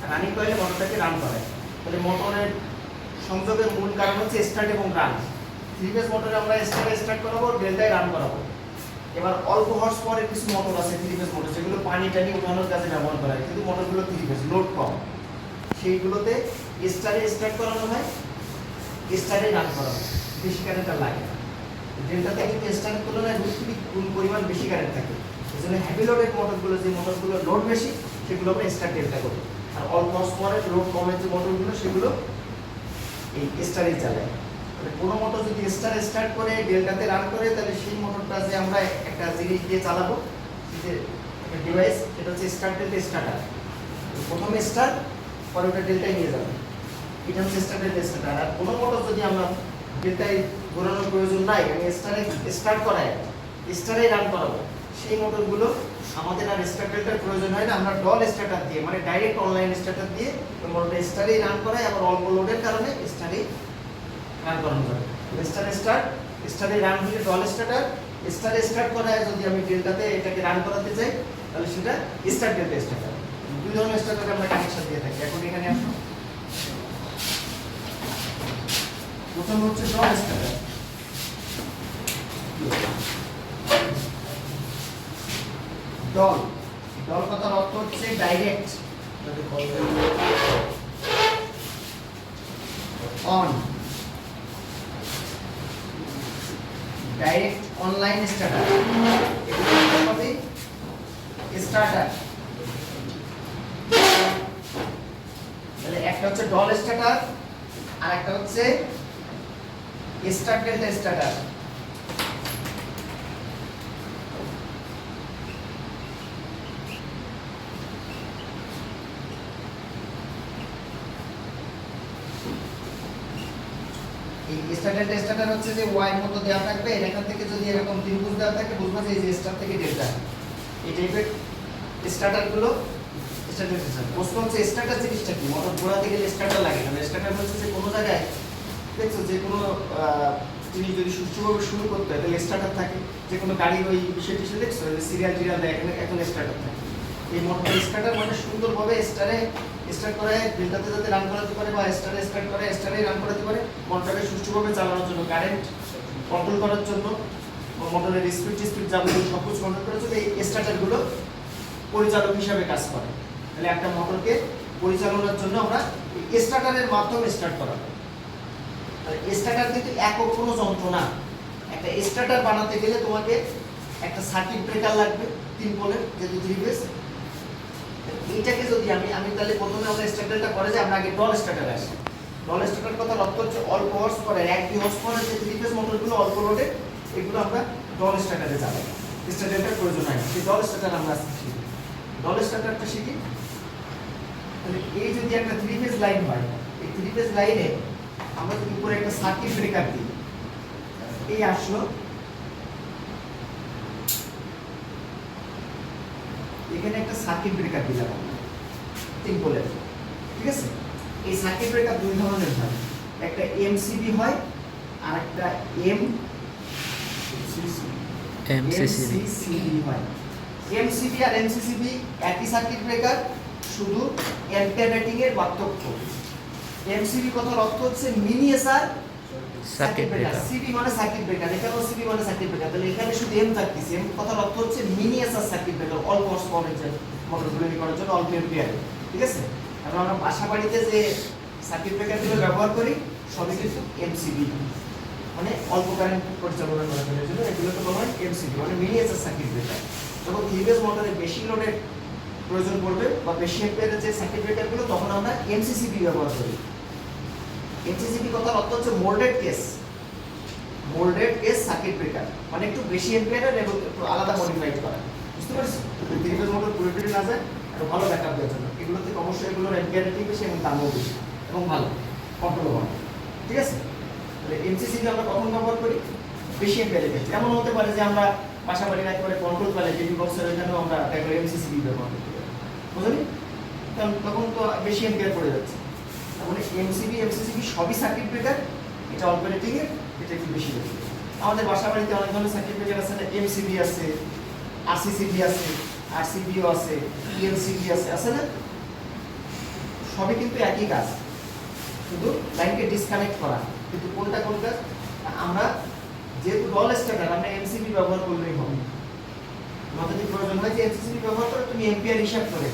Running কয়েলে মোটরটাকে run করায়। তাহলে মোটরের সংযোগের মূল কারণ হচ্ছে স্টার্ট এবং রান। 3 ফেজ মোটরে আমরা স্টার্ট করাবো, ডেল্টায় রান করাবো। এবার অল্প হর্স পাওয়ারের কিছু মোটর আছে 3 ফেজ মোটর, যেগুলো পানি টানি উঠানোর কাজে ব্যবহার করা হয়, কিন্তু মোটরগুলো 3 ফেজ, লোড কম, সেইগুলোতে স্টার্ট করানো হয়, স্টারে রান করা হয়, বেশি কারেন্ট লাগে না। ডেল্টাতে কিন্তু স্টারের তুলনায় গুণ পরিমাণ বেশি কারেন্ট থাকে। এই জন্য হ্যাভি লোডের মোটরগুলো, যে মোটরগুলো লোড বেশি, সেগুলো আমরা স্টার ডেল্টা করি। আর অল্প হর্স পাওয়ারের লোড কমের যে মোটরগুলো, সেগুলো এই স্টারে চালায়। তাহলে কোনো মোটর যদি স্টার্ট করে ডেল্টাতে রান করে, তাহলে সেই মোটরটা যে আমরা একটা জিনিস দিয়ে চালাবো, যে একটা ডিভাইস, সেটা হচ্ছে স্টার ডেল্টা স্টার্টার। প্রথমে স্টার্ট, পরে ওটা ডেল্টায় নিয়ে যাবে, এটা হচ্ছে স্টার ডেল্টা স্টার্টার। আর কোনো মোটর যদি আমরা ডেল্টায় ঘোরানোর প্রয়োজন নাই, আমি স্টার্ট করাই, স্টারে রান করাবো, সেই মোটরগুলো আমাদের আর স্টার ডেল্টার প্রয়োজন হয় না। আমরা ডল স্টার্টার দিয়ে, মানে ডাইরেক্ট অনলাইন স্টার্টার দিয়ে ওই মোটরটা স্টারেই রান করাই। আবার অল্প লোডের কারণে স্টারেই রান করানো যাবে। স্টারে রান হলে ডল স্টার্টার, স্টার্ট করায় যদি আমি ডেল্টাতে এটাকে রান করাতে চাই, তাহলে সেটা স্টার ডেল্টা স্টার্টার। দুই ধরনের স্টার্টার আমরা কানেকশন দিয়ে থাকি। এখন এখানে আসুন, প্রথম হচ্ছে ডল স্টার্টার। ডল কথার অর্থ হচ্ছে direct on, direct online starter, starter. তাহলে একটা হচ্ছে ডল স্টার্টার, আর একটা হচ্ছে স্টার ডেল্টা স্টার্টার। এই স্টার ডেল্টা স্টার্টার হচ্ছে যে ওয়াই মতো দেওয়া থাকবে, এখান থেকে যদি এরকম ত্রিভুজ দেওয়া থাকে, বুঝবো যে এই যে স্টার থেকে ডেল্টা, এই টাইপের স্টার্টারগুলো স্টার ডেল্টা স্টার্টার। প্রশ্ন হচ্ছে স্টার্টার জিনিসটা কি? মোটর ঘোরাতে গেলে স্টার্টার লাগে না। স্টার্টার হচ্ছে যে কোনো জায়গায় দেখছো যে কোনো জিনিস যদি সুষ্ঠুভাবে শুরু করতে হয়, তাহলে স্টার্টার থাকে। যে কোনো গাড়ির ওই বিষয় টিসে দেখছো সিরিয়াল টিরিয়াল দেয়, এখানে এখন স্টার্টার থাকে। এই মোটর স্টার্টার মানে সুন্দরভাবে স্টার্ট করে ডেল্টাতে যাতে রান করাতে পারে, বা স্টার্ট করে স্টারে রান করাতে পারে, মোটরকে সুষ্ঠুভাবে চালানোর জন্য, কারেন্ট কন্ট্রোল করার জন্য, মোটরের স্পিড যাবতীয় সব কিছু কন্ট্রোল করার জন্য এই স্টার্টারগুলো পরিচালক হিসাবে কাজ করে। তাহলে একটা মোটরকে পরিচালনার জন্য আমরা স্টার্টারের মাধ্যমে স্টার্ট করাবো। তাহলে স্টার্টার কিন্তু একক কোনো যন্ত্র না। একটা স্টার্টার বানাতে গেলে তোমাকে একটা সার্কিট ব্রেকার লাগবে 3 পোলের, যেহেতু 3 ফেজ। এইটাকে যদি আমি তাহলে প্রথমে আমরা স্টার্টারটা করে যে আমরা আগে ডল স্টার্টার আসি। ডল স্টার্টার কথা অর্থ হচ্ছে অল্প হর্স পাওয়ারের, 1-2 হর্স পাওয়ারের যে 3 ফেজ মোটরগুলো অল্প লোডে, এগুলো আমরা ডল স্টার্টারে চালাই। স্টার্টারের প্রয়োজন হয় না। সেই ডল স্টার্টার আমরা শিখি। ডল স্টার্টারটা শিখি। তাহলে এই যদি একটা 3 ফেজ লাইন হয়, এই 3 ফেজ লাইনে আমরা যদি উপরে একটা সার্কিট ব্রেকার দিই, এই আসলো, এখানে একটা সার্কিট ব্রেকার দিলাম 3 পোলের, ঠিক আছে? এই সার্কিট ব্রেকার দুই ধরনের হয়, একটা এমসিবি হয় আর একটা এমসিসিবি হয়। এমসিবি আর এমসিসিবি একই সার্কিট ব্রেকার, শুধু অ্যাম্পিয়ার রেটিং এর পার্থক্য। এমসিবি কথার অর্থ হচ্ছে মিনিয়েচার সার্কিট ব্রেকার, সিবি মানে সার্কিট ব্রেকার, এখানেও সিবি মানে সার্কিট ব্রেকার। তাহলে এখানে শুধু এম থাকতেছে। এম কথার অর্থ হচ্ছে মিনিয়েচার সার্কিট ব্রেকার, অল্প হর্স পাওয়ারের মোটরগুলো করার জন্য, অল্প অ্যাম্পিয়ার, ঠিক আছে? এবং আমরা বাসা বাড়িতে যে সার্কিট ব্রেকারগুলো ব্যবহার করি, সবই কিন্তু এমসিবি, মানে অল্প কারেন্ট পরিচালনা করার জন্য এগুলোকে বলা হয় এমসিবি, মানে মিনিয়েচার সার্কিট ব্রেকার। যখন 3 ফেজ মোটরে বেশি লোডের প্রয়োজন পড়বে বা বেশি অ্যাম্পিয়ারের যে সার্কিট ব্রেকারগুলো, তখন আমরা এমসিসিবি ব্যবহার করি। এমসিসিবি কথার অর্থ হচ্ছে মোল্ডেড কেস সার্কিট ব্রেকার, মানে একটু বেশি অ্যাম্পিয়ারের এবং একটু আলাদা মডিফাইড করা। বুঝতে পারছো? 3 ফেজ মোটর পুরোপুরি না যায়, আর ভালো ব্যাকআপ দেওয়ার জন্য এগুলো থেকে অবশ্যই এগুলোর অ্যাম্পিয়ার রেটিং বেশি এবং দামও বেশি এবং ভালো কন্ট্রোল হয়, ঠিক আছে? তাহলে এমসিসিবি আমরা কখন ব্যবহার করি? বেশি অ্যাম্পিয়ারের ক্ষেত্রে। এমন হতে পারে যে আমরা বাসা বাড়ির একেবারে কন্ট্রোল প্যানেল টিভি বক্সের এখানেও আমরা এমসিসিবি ব্যবহার করতে পারি, বুঝলি? কারণ তখন তো বেশি অ্যাম্পিয়ার পড়ে যাচ্ছে। তাহলে এমসিসিবি সবই সার্কিট ব্রেকার, এটা অল্প রেটিং এর, এটা একটু বেশি রেটিং। আমাদের বাসা বাড়িতে অনেক ধরনের সার্কিট ব্রেকার আছে না, এমসিবি আছে, আরসিসিবি আছে, আরসিবিও আছে, ইএমসিবি আছে, আছে না? সবই কিন্তু একই কাজ, শুধু লাইনকে ডিসকানেক্ট করা। কিন্তু কোনটা কোন কাজ? আমরা যেহেতু ডল স্টার্টার, আমরা এমসিবি ব্যবহার করলেই হবে। আমাদের যদি প্রয়োজন হয় যে এমসিবি ব্যবহার করে তুমি এম্পিয়ার হিসাব করে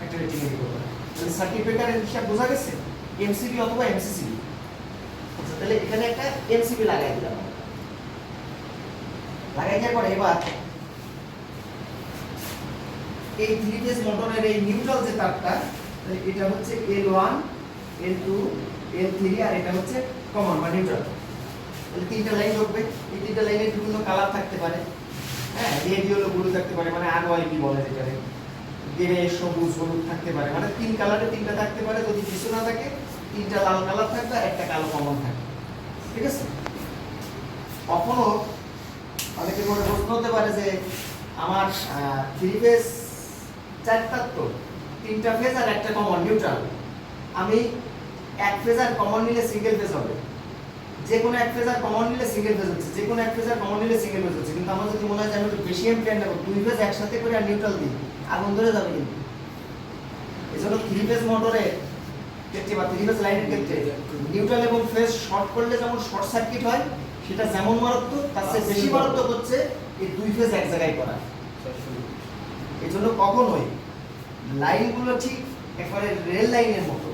একটা রেটিং এর করবে, তাহলে সার্কিট ব্রেকারের হিসাব বোঝা গেছে, এমসিবি অথবা এমসিসিবি। আচ্ছা, তাহলে এখানে একটা এমসিবি লাগাই দিলাম। লাগাই দেওয়ার পরে এবার এই 3 ফেজ মোটরের এই নিউট্রাল যে তারটা, এটা হচ্ছে L1 L2 L3 আর এটা হচ্ছে কমন বা নিউট্রাল। তাহলে তিনটা লাইন ঢুকবে। এই তিনটা লাইনের বিভিন্ন কালার থাকতে পারে, হ্যাঁ, রেড ইয়েলো ব্লু থাকতে পারে, মানে আরওয়াইবি বলে যেটাকে, গ্রে সবুজ হলুদ থাকতে পারে, মানে তিন কালারে তিনটা থাকতে পারে। যদি কিছু না থাকে তিনটা লাল কালার থাকবে আর একটা কালো কমন থাকবে, ঠিক আছে? কখনো অনেকে মনে প্রশ্ন হতে পারে যে আমার 3 ফেজ চারটা, তো 3টা ফেজ আর একটা কমন নিউট্রাল, আমি এক ফেজ আর কমন নিলে সিঙ্গেল ফেজ হবে, যে কোনো এক ফেজ আর কমন নিলে সিঙ্গেল ফেজ হচ্ছে, যে কোনো এক ফেজ আর কমন নিলে সিঙ্গেল ফেজ হচ্ছে। কিন্তু আমার যদি মনে হয় যে আমি একটু বেশি এম্পিয়ার নেব, 2 ফেজ একসাথে করে আর নিউট্রাল দিই, আগুন ধরে যাবে। কিন্তু এজন্য 3 ফেজ মোটরের ক্ষেত্রে বা 3 ফেজ লাইনের ক্ষেত্রে নিউট্রাল এবং ফেজ শর্ট করলে যেমন শর্ট সার্কিট হয়, সেটা যেমন মারাত্মক তার চেয়ে বেশি মারাত্মক হচ্ছে এই 2 ফেজ এক জায়গায় করা। এজন্য কখনোই লাইনগুলো ঠিক একবারে রেল লাইনের মতো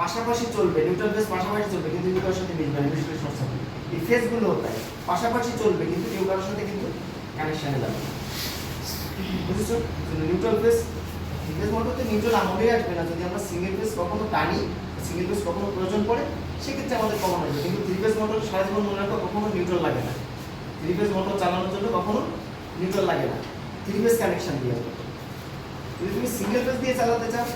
পাশাপাশি চলবে, নিউট্রাল ফেজ পাশাপাশি চলবে কিন্তু কেউ কারোর সাথে মিলবে না, বিশেষ করে শর্ট সার্কিট। এই ফেজগুলো তাই পাশাপাশি চলবে কিন্তু কেউ কারোর সাথে কিন্তু কানেকশনে যাবে, বুঝেছো? নিউট্রাল ফেজ, ফেজ মোটরতে নিউট্রাল আমলেই আসবে না। যদি আমরা সিঙ্গেল ফেজ কখনো টানি, সিঙ্গেল ফেজ কখনো প্রয়োজন পড়ে, সেক্ষেত্রে আমাদের কমন আসবে। কিন্তু 3 ফেজ মোটর সারা জীবন মনে রাখো কখনো নিউট্রাল লাগে না। 3 ফেজ মোটর চালানোর জন্য কখনো নিউট্রাল লাগে না, 3 ফেজ কানেকশন দিয়ে। যদি তুমি সিঙ্গেল ফেজ দিয়ে চালাতে চাও